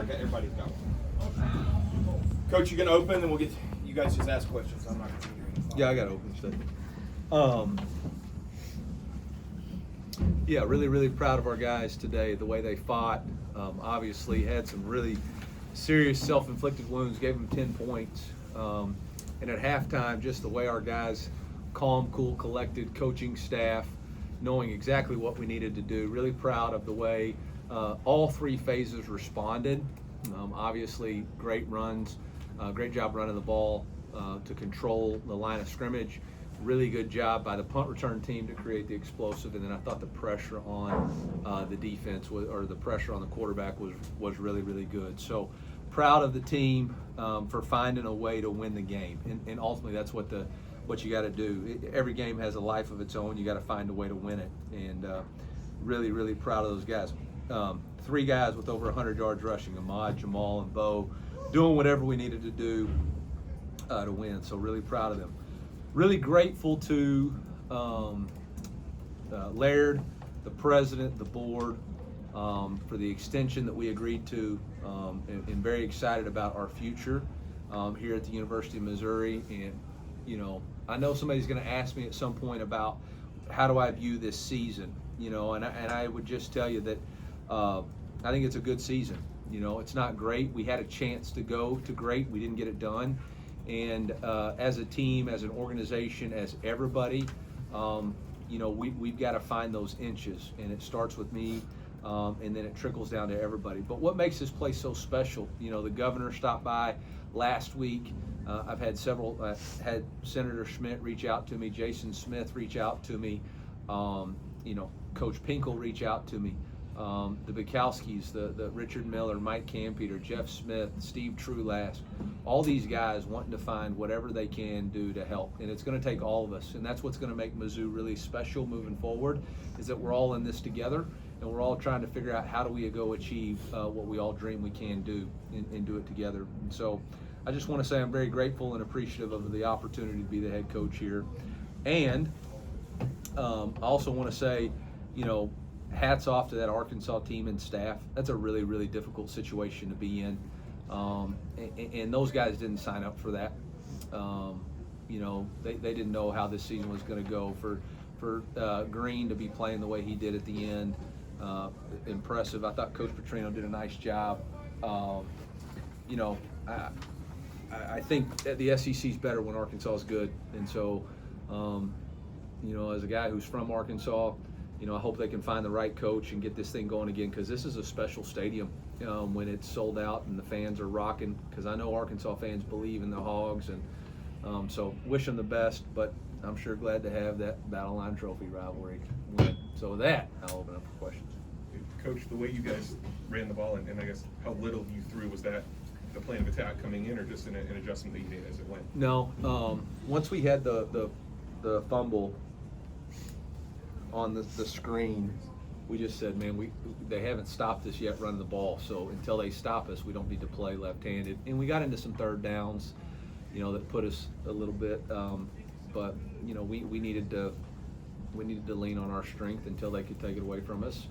case. Everybody's got one. Coach, you gonna open, and we'll get you guys just ask questions. I'm not gonna do anything. Yeah, I got to open stuff. Yeah, really, really proud of our guys today. The way they fought. Obviously, had some really serious self-inflicted wounds. Gave them 10 points. And at halftime, just the way our guys, calm, cool, collected, coaching staff, knowing exactly what we needed to do. Really proud of the way all three phases responded. Obviously, great runs, great job running the ball to control the line of scrimmage. Really good job by the punt return team to create the explosive, and then I thought the pressure on the defense or the pressure on the quarterback was really, really good. So proud of the team for finding a way to win the game, and ultimately that's what you got to do. Every game has a life of its own. You got to find a way to win it, and really, really proud of those guys. Three guys with over 100 yards rushing: Ahmad, Jamal, and Bo, doing whatever we needed to do to win. So really proud of them. Really grateful to Laird, the president, the board, for the extension that we agreed to, and very excited about our future here at the University of Missouri. And, you know, I know somebody's going to ask me at some point about how do I view this season, you know, and I would just tell you that I think it's a good season. You know, it's not great. We had a chance to go to great. We didn't get it done. And as a team, as an organization, as everybody, you know, we've got to find those inches, and it starts with me, and then it trickles down to everybody. But what makes this place so special? You know, the governor stopped by last week. I've had had Senator Schmidt reach out to me, Jason Smith reach out to me, you know, Coach Pinkel reach out to me. The Bukowskis, the Richard Miller, Mike Campeter, Jeff Smith, Steve Trulask, all these guys wanting to find whatever they can do to help. And it's going to take all of us. And that's what's going to make Mizzou really special moving forward, is that we're all in this together, and we're all trying to figure out how do we go achieve what we all dream we can do and do it together. And so I just want to say I'm very grateful and appreciative of the opportunity to be the head coach here. And I also want to say, you know, hats off to that Arkansas team and staff. That's a really, really difficult situation to be in. And those guys didn't sign up for that. You know, they didn't know how this season was going to go. For Green to be playing the way he did at the end, impressive. I thought Coach Petrino did a nice job. You know, I think that the SEC is better when Arkansas is good. And so, you know, as a guy who's from Arkansas, you know, I hope they can find the right coach and get this thing going again, because this is a special stadium when it's sold out and the fans are rocking, because I know Arkansas fans believe in the Hogs. And so wish them the best, but I'm sure glad to have that Battle Line Trophy rivalry win. So with that, I'll open up for questions. Coach, the way you guys ran the ball, and I guess how little you threw, was that the plan of attack coming in, or just an adjustment that you made as it went? No, once we had the fumble on the screen, we just said, man, they haven't stopped us yet running the ball, so until they stop us, we don't need to play left-handed. And we got into some third downs, you know, that put us a little bit, but you know, we needed to lean on our strength until they could take it away from us.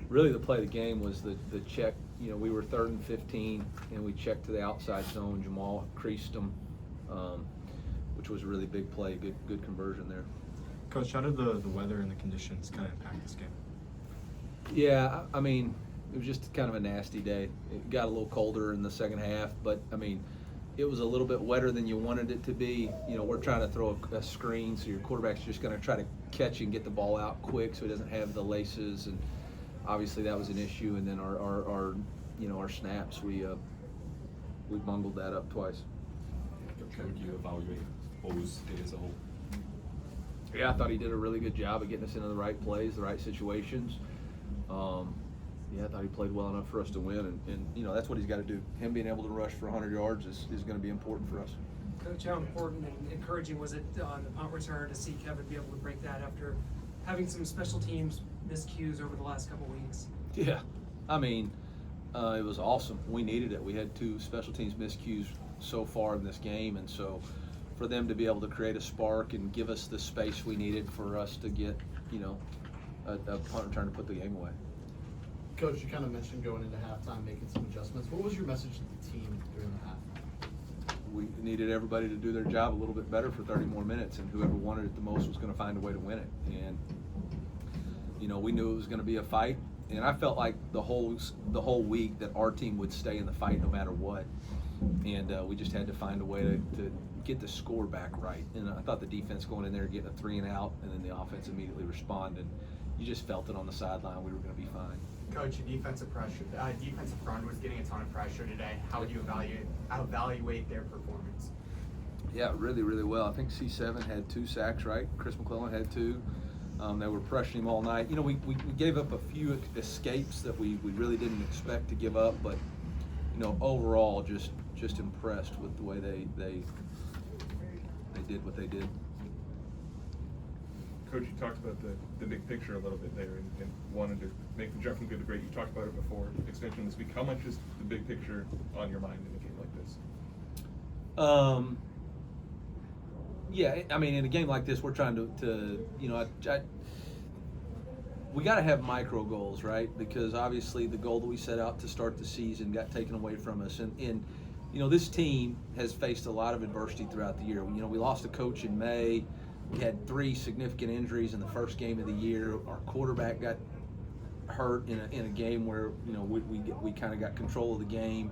Really, the play of the game was the check. You know, we were 3rd and 15, and we checked to the outside zone. Jamal creased them, which was a really big play. Good conversion there. Coach, how did the weather and the conditions kind of impact this game? Yeah, I mean, it was just kind of a nasty day. It got a little colder in the second half, but I mean, it was a little bit wetter than you wanted it to be. You know, we're trying to throw a screen, so your quarterback's just going to try to catch and get the ball out quick, so he doesn't have the laces, and obviously that was an issue. And then our you know, our snaps, we bungled that up twice. How would you evaluate Bo's day as a whole? Yeah, I thought he did a really good job of getting us into the right plays, the right situations. Yeah, I thought he played well enough for us to win, and you know, that's what he's got to do. Him being able to rush for 100 yards is going to be important for us. Coach, how important and encouraging was it on the punt return to see Kevin be able to break that after having some special teams miscues over the last couple weeks? Yeah, I mean, it was awesome. We needed it. We had 2 special teams miscues so far in this game, and so for them to be able to create a spark and give us the space we needed for us to get, you know, a punt return to put the game away. Coach, you kind of mentioned going into halftime, making some adjustments. adjustments. What was your message to the team during the half? We needed everybody to do their job a little bit better for 30 more minutes, and whoever wanted it the most was going to find a way to win it. And we knew it was going to be a fight, and I felt like the whole week that our team would stay in the fight no matter what. And we just had to find a way to get the score back right. And I thought the defense going in there getting a 3 and out, and then the offense immediately responded. You just felt it on the sideline. We were going to be fine. Coach, your defensive front was getting a ton of pressure today. How would you evaluate their performance? Yeah, really, really well. I think C7 had 2 sacks, right? Chris McClellan had 2. They were pressuring him all night. We gave up a few escapes that we really didn't expect to give up, but overall, just impressed with the way they did what they did. Coach, you talked about the big picture a little bit there and wanted to make the jump from good to great. You talked about it before, extension this week. How much is the big picture on your mind in a game like this? Yeah, I mean, in a game like this, we're trying to we got to have micro goals, right? Because obviously the goal that we set out to start the season got taken away from us. And this team has faced a lot of adversity throughout the year. We lost a coach in May. We had 3 significant injuries in the first game of the year. Our quarterback got hurt in a game where we kind of got control of the game.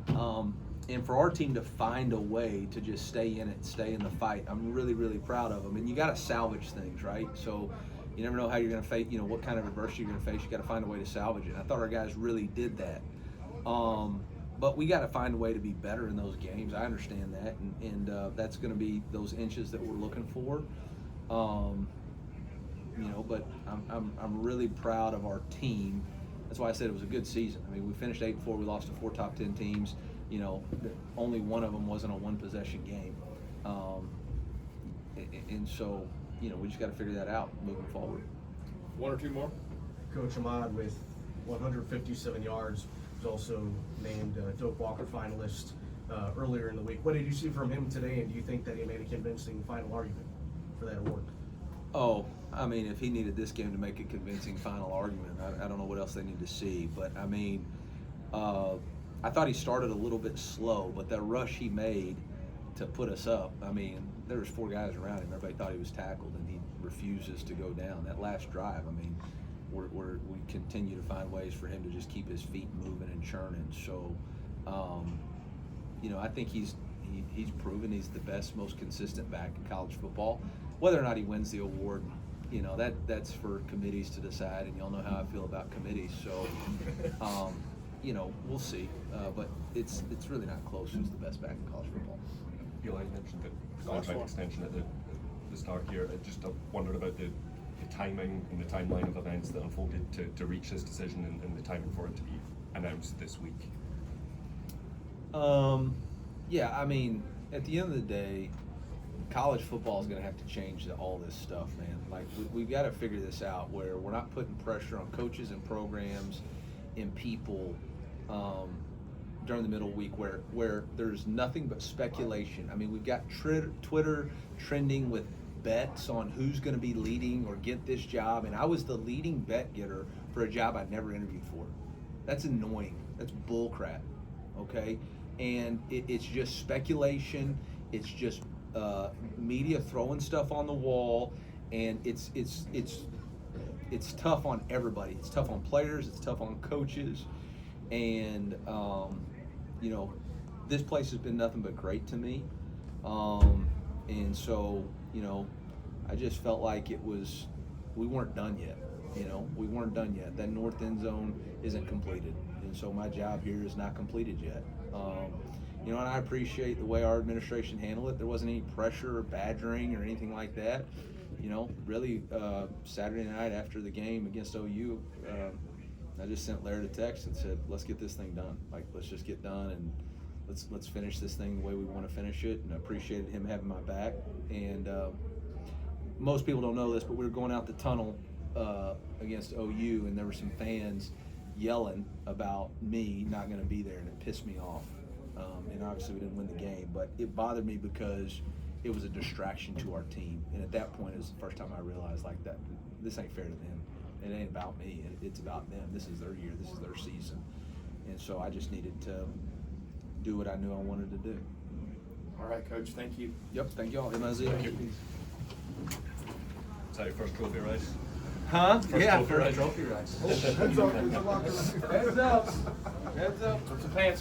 And for our team to find a way to just stay in it, stay in the fight, I'm really, really proud of them. And you got to salvage things, right? So you never know how you're going to face, what kind of adversity you're going to face. You got to find a way to salvage it. And I thought our guys really did that. But we got to find a way to be better in those games. I understand that, and that's going to be those inches that we're looking for. But I'm really proud of our team. That's why I said it was a good season. I mean, we finished 8-4. We lost to 4 top 10 teams. Only one of them wasn't a 1-possession game, and so we just got to figure that out moving forward. 1 or 2 more. Coach Ahmad with 157 yards was also named Doak Walker finalist earlier in the week. What did you see from him today, and do you think that he made a convincing final argument for that award? Oh, I mean, if he needed this game to make a convincing final argument, I don't know what else they need to see. But I mean, I thought he started a little bit slow, but that rush he made to put us up, I mean, there was 4 guys around him. Everybody thought he was tackled, and he refuses to go down. That last drive, I mean, we continue to find ways for him to just keep his feet moving and churning. So, I think he's proven he's the best, most consistent back in college football. Whether or not he wins the award, that's for committees to decide, and y'all know how I feel about committees. So, we'll see. But it's really not close who's the best back in college football. Eli mentioned the contract extension at the start here. I just wondered about the timing and the timeline of events that unfolded to reach this decision and the timing for it to be announced this week. Yeah, I mean, at the end of the day, college football is going to have to change all this stuff, man. Like, we've got to figure this out where we're not putting pressure on coaches and programs and people during the middle week where there's nothing but speculation. I mean, we've got Twitter trending with bets on who's going to be leading or get this job, and I was the leading bet getter for a job I never interviewed for. That's annoying. That's bull crap, okay? And it's just speculation. It's just media throwing stuff on the wall, and it's tough on everybody. It's tough on players. It's tough on coaches, and this place has been nothing but great to me, and so I just felt like we weren't done yet. We weren't done yet. That north end zone isn't completed, and so my job here is not completed yet. And I appreciate the way our administration handled it. There wasn't any pressure or badgering or anything like that. Really, Saturday night after the game against OU, I just sent Laird a text and said, let's get this thing done. Like, let's just get done and let's finish this thing the way we want to finish it. And I appreciated him having my back. And most people don't know this, but we were going out the tunnel against OU, and there were some fans yelling about me not going to be there, and it pissed me off. And obviously we didn't win the game, but it bothered me because it was a distraction to our team. And at that point, it was the first time I realized, like, that this ain't fair to them. It ain't about me. It's about them. This is their year. This is their season. And so I just needed to do what I knew I wanted to do. All right, Coach, thank you. Yep, thank y'all. Thank you. Is that your first trophy race? Huh? First Yeah, trophy first race. trophy race. Heads up. Heads up. Put some pants